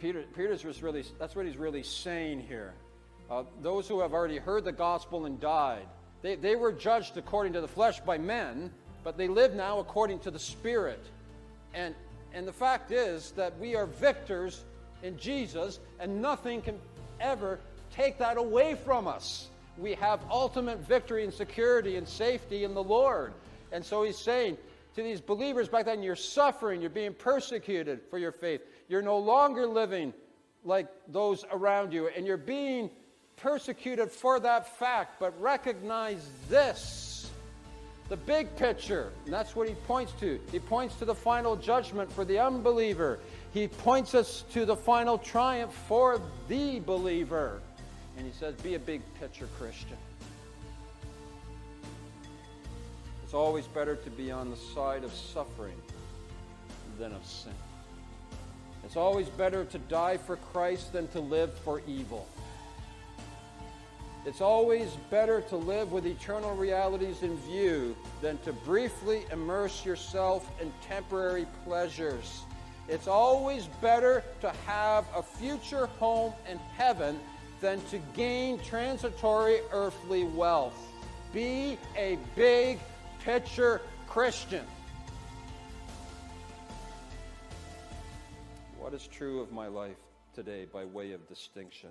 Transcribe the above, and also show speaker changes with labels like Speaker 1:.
Speaker 1: Peter's just really, that's what he's really saying here. Those who have already heard the gospel and died, they were judged according to the flesh by men, but they live now according to the Spirit. And the fact is that we are victors in Jesus, and nothing can ever take that away from us. We have ultimate victory and security and safety in the Lord. And so he's saying to these believers back then, you're suffering, you're being persecuted for your faith. You're no longer living like those around you, and you're being persecuted for that fact. But recognize this, the big picture, and that's what he points to. He points to the final judgment for the unbeliever. He points us to the final triumph for the believer. And he says, be a big picture Christian. It's always better to be on the side of suffering than of sin. It's always better to die for Christ than to live for evil. It's always better to live with eternal realities in view than to briefly immerse yourself in temporary pleasures. It's always better to have a future home in heaven than to gain transitory earthly wealth. Be a big picture Christian. What is true of my life today by way of distinction?